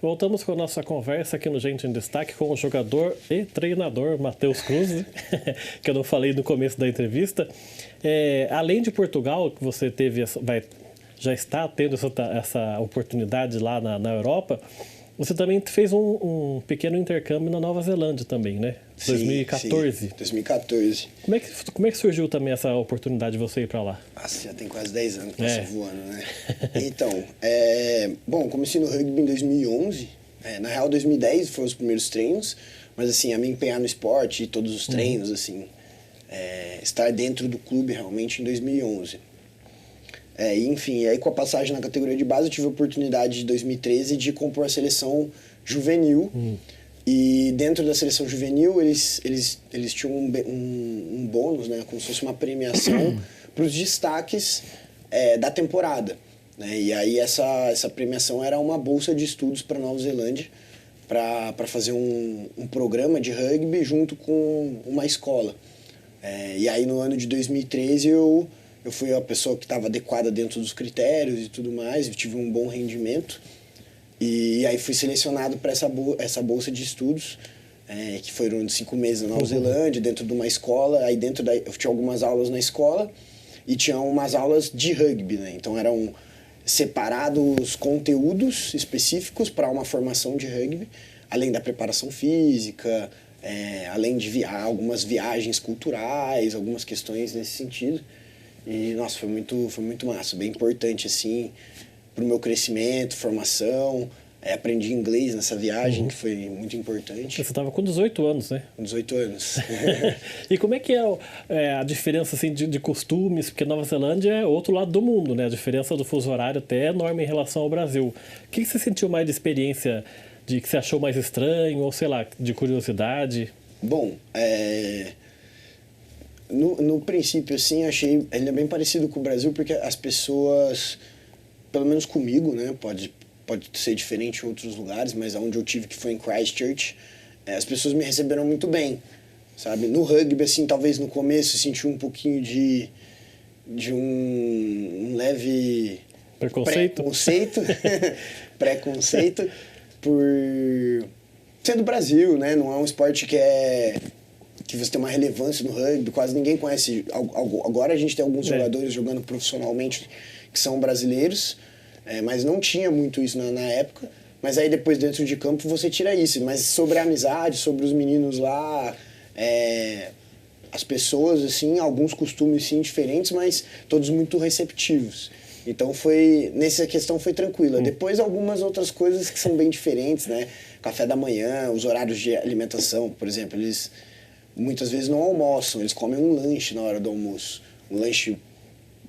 Voltamos com a nossa conversa aqui no Gente em Destaque com o jogador e treinador Matheus Cruz, que eu não falei no começo da entrevista. Além de Portugal, que você já está tendo essa oportunidade lá na Europa, você também fez um pequeno intercâmbio na Nova Zelândia também, né? Sim, 2014. Sim, 2014. Como é que surgiu também essa oportunidade de você ir para lá? Nossa, já tem quase 10 anos que passa voando, né? Então, bom, comecei no rugby em 2011. Na real, 2010 foram os primeiros treinos. Mas, assim, a me empenhar no esporte e todos os treinos, assim, estar dentro do clube realmente em 2011. Enfim, aí com a passagem na categoria de base, eu tive a oportunidade de 2013 de compor a seleção juvenil. E dentro da seleção juvenil, eles tinham um bônus, né, como se fosse uma premiação para os destaques da temporada. Né? E aí essa premiação era uma bolsa de estudos para Nova Zelândia, para fazer um programa de rugby junto com uma escola. E aí no ano de 2013 eu fui a pessoa que estava adequada dentro dos critérios e tudo mais, eu tive um bom rendimento. E aí fui selecionado para essa bolsa de estudos, que foram 5 meses na Nova Zelândia, dentro de uma escola. Aí eu tinha algumas aulas na escola e tinha umas aulas de rugby, né? Então eram separados conteúdos específicos para uma formação de rugby, além da preparação física, além de algumas viagens culturais, algumas questões nesse sentido. E, nossa, foi muito massa, bem importante, assim, para o meu crescimento, formação. Aprendi inglês nessa viagem, que foi muito importante. Você estava com 18 anos, né? Com 18 anos. E como é que é a diferença assim, de costumes? Porque Nova Zelândia é outro lado do mundo, né? A diferença do fuso horário até é enorme em relação ao Brasil. O que você sentiu mais de experiência, que você achou mais estranho, ou sei lá, de curiosidade? Bom, no princípio, assim, achei ele é bem parecido com o Brasil, porque as pessoas, pelo menos comigo, né, pode ser diferente em outros lugares, mas onde eu tive, que foi em Christchurch, as pessoas me receberam muito bem, sabe? No rugby, assim, talvez no começo eu senti um pouquinho de um leve preconceito por ser do Brasil, né? Não é um esporte que você tem uma relevância no rugby, quase ninguém conhece. Agora a gente tem alguns jogadores jogando profissionalmente que são brasileiros, mas não tinha muito isso na época. Mas aí depois dentro de campo você tira isso. Mas sobre a amizade, sobre os meninos lá, as pessoas, assim, alguns costumes sim diferentes, mas todos muito receptivos. Então nessa questão foi tranquila. Depois algumas outras coisas que são bem diferentes, né? Café da manhã, os horários de alimentação, por exemplo, eles muitas vezes não almoçam, eles comem um lanche na hora do almoço. Um lanche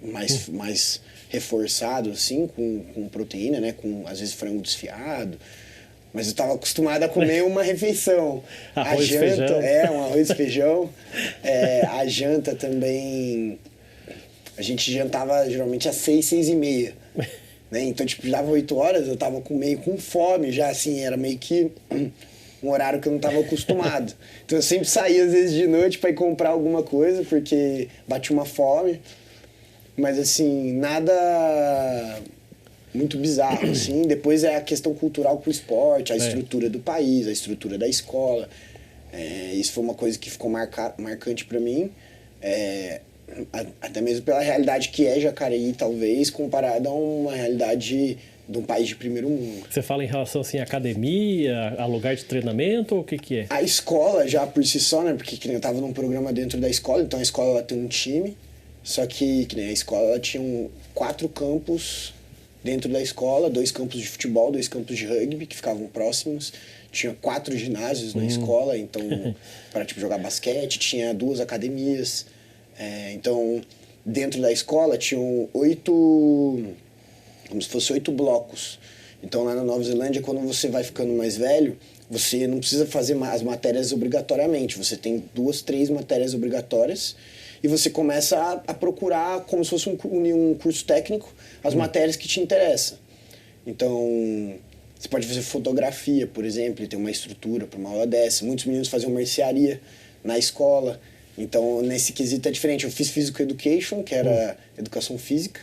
mais reforçado, assim, com proteína, né? Com, às vezes, frango desfiado. Mas eu estava acostumado a comer uma refeição. Arroz e feijão. Um arroz e feijão. A janta também... A gente jantava, geralmente, às 6, 6:30. Né? Então, tipo, dava 8 horas, eu estava meio com fome já, assim, era meio que um horário que eu não estava acostumado. Então, eu sempre saía, às vezes, de noite para ir comprar alguma coisa, porque batia uma fome. Mas, assim, nada muito bizarro, assim. Depois é a questão cultural pro esporte, a estrutura do país, a estrutura da escola. Isso foi uma coisa que ficou marcante para mim. Até mesmo pela realidade que é Jacareí, talvez, comparada a uma realidade de um país de primeiro mundo. Você fala em relação, assim, à academia, a lugar de treinamento, ou o que é? A escola, já por si só, né? Porque eu estava num programa dentro da escola, então a escola ela tem um time, só que nem a escola ela tinha 4 campos dentro da escola, 2 campos de futebol, 2 campos de rugby, que ficavam próximos. Tinha 4 ginásios na escola, então, para jogar basquete, tinha 2 academias. Então, dentro da escola tinham 8, como se fosse 8 blocos. Então, lá na Nova Zelândia, quando você vai ficando mais velho, você não precisa fazer as matérias obrigatoriamente. Você tem 2, 3 matérias obrigatórias e você começa a procurar, como se fosse um curso técnico, as matérias que te interessam. Então, você pode fazer fotografia, por exemplo, e ter uma estrutura para uma aula dessa. Muitos meninos faziam mercearia na escola. Então, nesse quesito é diferente. Eu fiz Physical Education, que era educação física,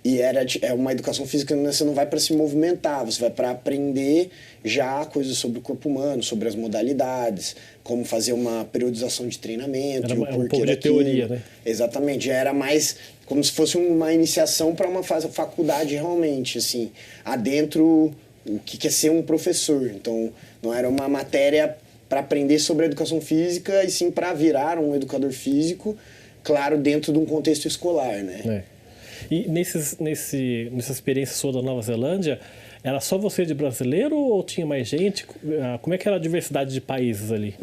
E é uma educação física, você não vai para se movimentar, você vai para aprender já coisas sobre o corpo humano, sobre as modalidades, como fazer uma periodização de treinamento. Era um pouco de teoria, né? Exatamente, já era mais como se fosse uma iniciação para uma faculdade realmente, assim, adentro o que é ser um professor. Então, não era uma matéria para aprender sobre a educação física, e sim para virar um educador físico, claro, dentro de um contexto escolar, né? E nessa experiência sua da Nova Zelândia, era só você de brasileiro ou tinha mais gente? Como é que era a diversidade de países ali?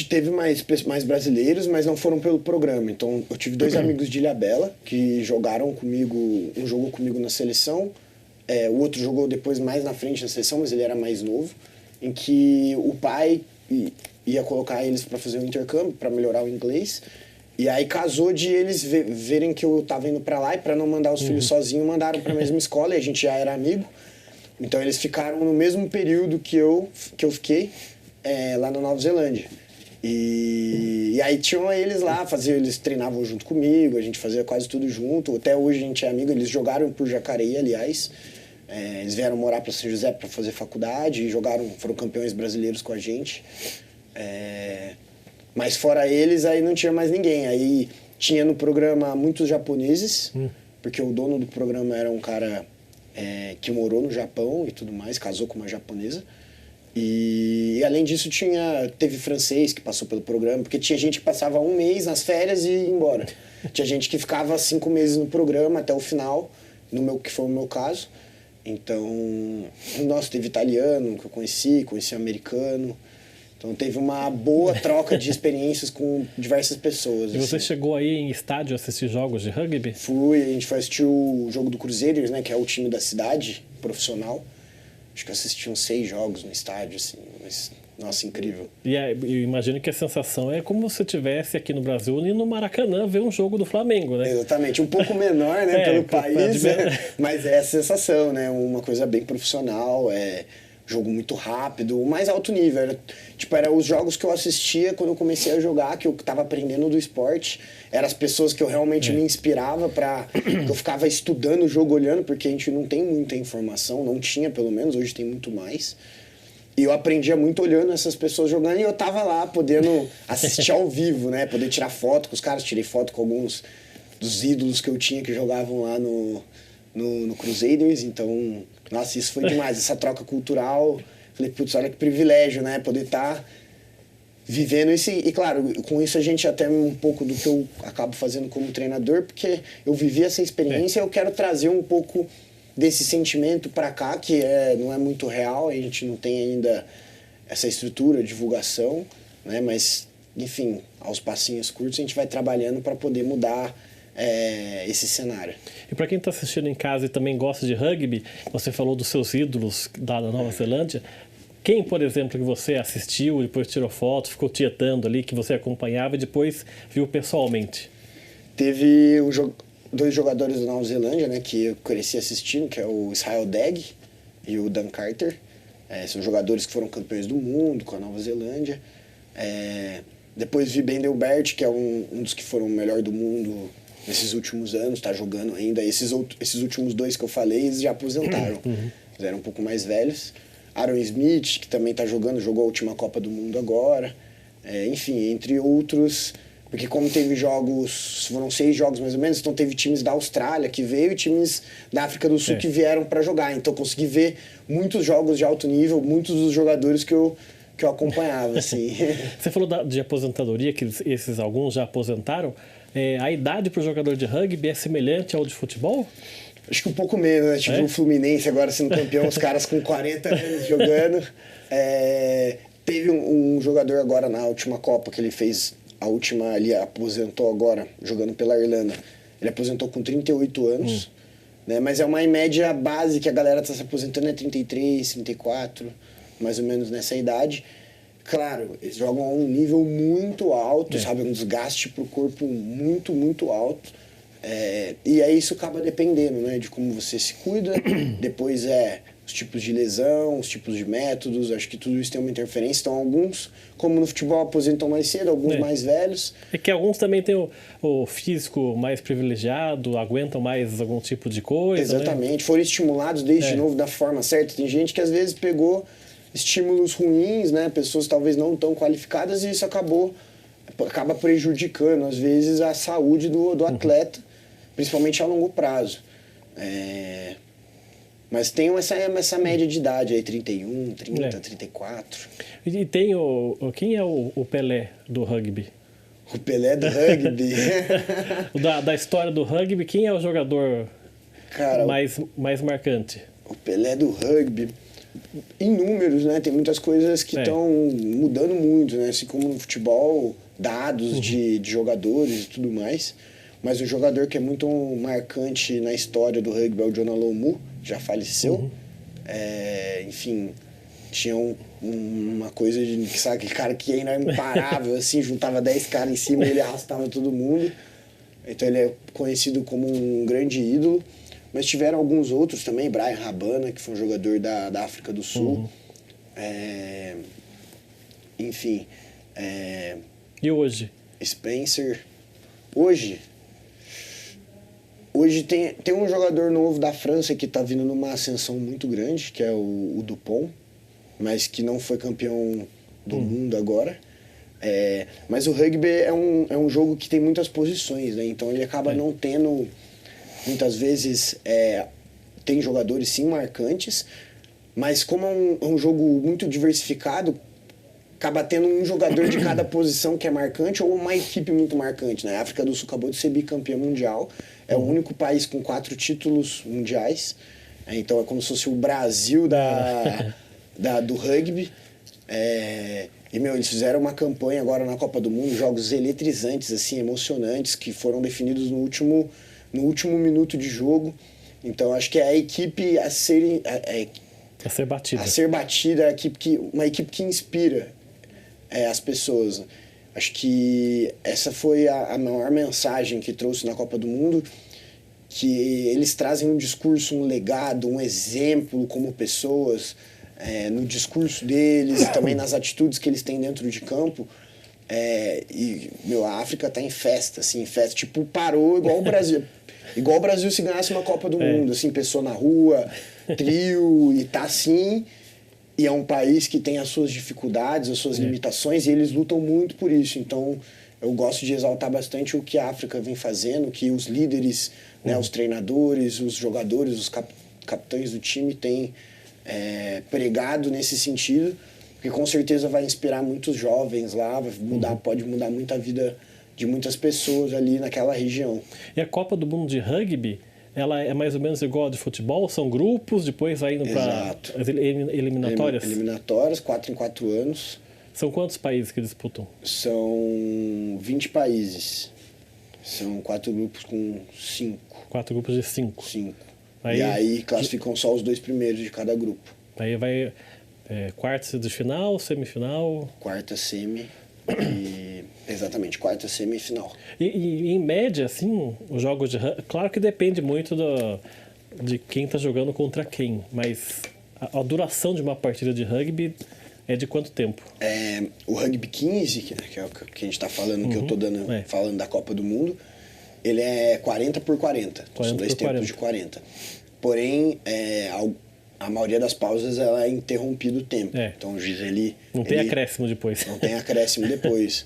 Teve mais brasileiros, mas não foram pelo programa. Então, eu tive 2 amigos de Ilhabela que jogaram comigo, um jogou comigo na seleção, o outro jogou depois mais na frente na seleção, mas ele era mais novo, em que o pai ia colocar eles para fazer um intercâmbio, para melhorar o inglês. E aí casou de eles verem que eu tava indo para lá, e para não mandar os filhos sozinhos, mandaram para a mesma escola, e a gente já era amigo. Então eles ficaram no mesmo período que eu fiquei lá na Nova Zelândia. E aí tinham eles lá, eles treinavam junto comigo, a gente fazia quase tudo junto. Até hoje a gente é amigo, eles jogaram por Jacareí, aliás. Eles vieram morar para São José para fazer faculdade e foram campeões brasileiros com a gente. Mas fora eles, aí não tinha mais ninguém. Aí tinha no programa muitos japoneses, porque o dono do programa era um cara que morou no Japão e tudo mais, casou com uma japonesa. E além disso teve francês que passou pelo programa, porque tinha gente que passava 1 mês nas férias e ia embora. Tinha gente que ficava 5 meses no programa até o final, que foi o meu caso. Então, teve italiano que eu conheci americano. Então teve uma boa troca de experiências com diversas pessoas. E você chegou aí em estádio assistir jogos de rugby? Fui, a gente foi assistir o jogo do Crusaders, né, que é o time da cidade, profissional. Acho que eu assisti uns 6 jogos no estádio, assim, mas, nossa, incrível. E eu imagino que a sensação é como se você estivesse aqui no Brasil e no Maracanã ver um jogo do Flamengo, né? Exatamente, um pouco menor, né, pelo país, mas é a sensação, né, uma coisa bem profissional, jogo muito rápido, o mais alto nível. Era os jogos que eu assistia quando eu comecei a jogar, que eu estava aprendendo do esporte. Eram as pessoas que eu realmente me inspirava eu ficava estudando o jogo, olhando, porque a gente não tem muita informação, não tinha pelo menos, hoje tem muito mais. E eu aprendia muito olhando essas pessoas jogando, e eu tava lá podendo assistir ao vivo, né? Poder tirar foto com os caras, tirei foto com alguns dos ídolos que eu tinha que jogavam lá no Crusaders, então, nossa, isso foi demais, essa troca cultural. Falei, putz, olha que privilégio, né, poder estar vivendo isso. E claro, com isso a gente até um pouco do que eu acabo fazendo como treinador, porque eu vivi essa experiência e eu quero trazer um pouco desse sentimento para cá, que não é muito real, a gente não tem ainda essa estrutura, divulgação, né, mas, enfim, aos passinhos curtos a gente vai trabalhando para poder mudar esse cenário. E para quem está assistindo em casa e também gosta de rugby, você falou dos seus ídolos da Nova Zelândia. Quem, por exemplo, que você assistiu, depois tirou foto, ficou tietando ali, que você acompanhava e depois viu pessoalmente? Teve 2 jogadores da Nova Zelândia, né, que eu cresci assistindo, que é o Israel Degg e o Dan Carter. São jogadores que foram campeões do mundo com a Nova Zelândia. Depois vi Ben Delbert, que é um dos que foram o melhor do mundo nesses últimos anos, está jogando ainda. Esses últimos 2 que eu falei, eles já aposentaram. Eles eram um pouco mais velhos. Aaron Smith, que também está jogando, jogou a última Copa do Mundo agora. Enfim, entre outros, porque como teve jogos, foram 6 jogos mais ou menos, então teve times da Austrália que veio e times da África do Sul que vieram para jogar. Então consegui ver muitos jogos de alto nível, muitos dos jogadores que eu acompanhava, assim. Você falou de aposentadoria, que esses alguns já aposentaram. A idade para o jogador de rugby é semelhante ao de futebol? Acho que um pouco menos, né? Tipo o Fluminense agora sendo campeão, os caras com 40 anos jogando. Teve um jogador agora na última Copa, que ele fez a última, ele aposentou agora, jogando pela Irlanda. Ele aposentou com 38 anos, né? Mas é uma média base que a galera está se aposentando, 33, 34, mais ou menos nessa idade. Claro, eles jogam a um nível muito alto, sabe? Um desgaste pro corpo muito, muito alto. E aí isso acaba dependendo, né, de como você se cuida. Depois os tipos de lesão, os tipos de métodos, acho que tudo isso tem uma interferência. Então alguns, como no futebol, aposentam mais cedo, alguns mais velhos. É que alguns também têm o físico mais privilegiado, aguentam mais algum tipo de coisa. Exatamente, né? Foram estimulados desde novo da forma certa. Tem gente que às vezes pegou estímulos ruins, né, pessoas talvez não tão qualificadas, e isso acaba prejudicando às vezes a saúde do atleta, principalmente a longo prazo. Mas tem essa média de idade aí, 31, 30, 34. E tem quem é o Pelé do rugby? O Pelé do rugby? da história do rugby, quem é o jogador mais marcante? O Pelé do rugby, em números, né? Tem muitas coisas que estão mudando muito, né? Assim como no futebol, dados de jogadores e tudo mais. Mas um jogador que é muito marcante na história do rugby é o John Alomu, já faleceu. Enfim, tinha uma coisa de, sabe, aquele cara que ainda era imparável, assim, juntava 10 caras em cima e ele arrastava todo mundo. Então ele é conhecido como um grande ídolo. Mas tiveram alguns outros também, Brian Rabana, que foi um jogador da África do Sul. Enfim. E hoje? Spencer. Hoje tem um jogador novo da França que está vindo numa ascensão muito grande, que é o Dupont, mas que não foi campeão do mundo agora. Mas o rugby é um jogo que tem muitas posições, né? Então ele acaba não tendo... Muitas vezes tem jogadores sim marcantes, mas como é um jogo muito diversificado, acaba tendo um jogador de cada posição que é marcante ou uma equipe muito marcante, né? A África do Sul acabou de ser bicampeã mundial, é o único país com 4 títulos mundiais, então é como se fosse o Brasil do rugby. Eles fizeram uma campanha agora na Copa do Mundo, jogos eletrizantes, assim, emocionantes, que foram definidos no último minuto de jogo. Então acho que é a equipe a ser batida, uma equipe que inspira as pessoas. Acho que essa foi a maior mensagem que trouxe na Copa do Mundo, que eles trazem um discurso, um legado, um exemplo como pessoas, no discurso deles e também nas atitudes que eles têm dentro de campo. A África tá em festa, assim, tipo, parou igual o Brasil. Igual o Brasil se ganhasse uma Copa do Mundo, assim, pessoa na rua, trio, e tá assim. E é um país que tem as suas dificuldades, as suas limitações, e eles lutam muito por isso. Então, eu gosto de exaltar bastante o que a África vem fazendo, que os líderes, né, os treinadores, os jogadores, os capitães do time têm pregado nesse sentido, porque com certeza vai inspirar muitos jovens lá, pode mudar muito a vida de muitas pessoas ali naquela região. E a Copa do Mundo de Rugby, ela é mais ou menos igual a de futebol? São grupos, depois vai indo para as eliminatórias? Eliminatórias, 4 em 4 anos. São quantos países que disputam? São 20 países. São 4 grupos com 5. 4 grupos de 5? 5. E aí classificam só os 2 primeiros de cada grupo. Aí vai quartas de final, semifinal? Quarta, semi. Exatamente, quarta, semifinal. E em média, assim, os jogos de rugby, claro que depende muito de quem está jogando contra quem, mas a duração de uma partida de rugby é de quanto tempo? O rugby 15, que é o que a gente está falando, que eu estou falando da Copa do Mundo, ele é 40 por 40. São 2 tempos de 40. Porém, a maioria das pausas ela é interrompido o tempo. Então o juiz não tem acréscimo depois. Não tem acréscimo depois.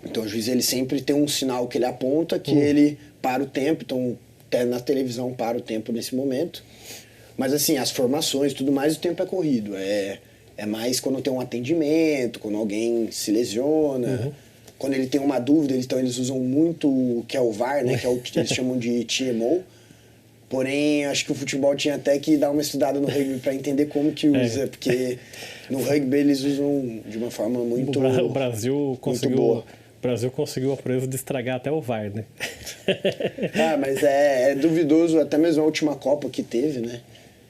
Então o juiz sempre tem um sinal que ele aponta que ele para o tempo. Então até na televisão para o tempo nesse momento. Mas assim, as formações e tudo mais, o tempo é corrido. É mais quando tem um atendimento, quando alguém se lesiona. Quando ele tem uma dúvida, então eles usam muito o que é o VAR, né? Que eles chamam de TMO. Porém, acho que o futebol tinha até que dar uma estudada no rugby para entender como que usa, porque no rugby eles usam de uma forma muito O Brasil conseguiu a proeza de estragar até o VAR, né? Mas é duvidoso, até mesmo a última Copa que teve, né?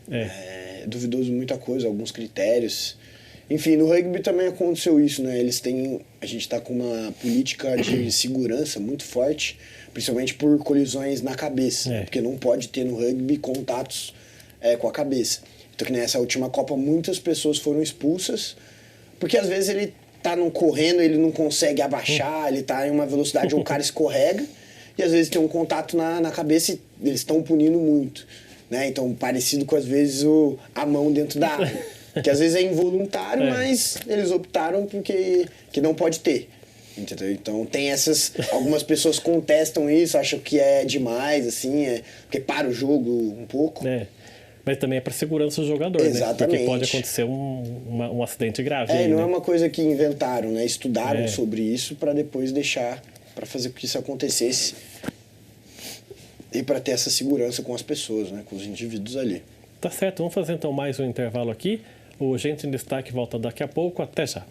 É duvidoso muita coisa, alguns critérios. Enfim, no rugby também aconteceu isso, né? A gente está com uma política de segurança muito forte, principalmente por colisões na cabeça, porque não pode ter no rugby contatos com a cabeça. Então, que nessa última Copa, muitas pessoas foram expulsas, porque às vezes ele tá correndo, ele não consegue abaixar, ele tá em uma velocidade, o cara escorrega, e às vezes tem um contato na cabeça e eles estão punindo muito, né? Então, parecido com, às vezes, a mão dentro da água, que às vezes é involuntário, mas eles optaram porque que não pode ter. Entendeu? Então tem algumas pessoas contestam isso, acham que é demais, assim, porque para o jogo um pouco. Mas também é para segurança do jogador, exatamente, né? Porque pode acontecer um acidente grave. Não é uma coisa que inventaram, né? Estudaram sobre isso para depois deixar, para fazer com que isso acontecesse e para ter essa segurança com as pessoas, né? Com os indivíduos ali. Tá certo, vamos fazer então mais um intervalo aqui. O Gente em Destaque volta daqui a pouco. Até já.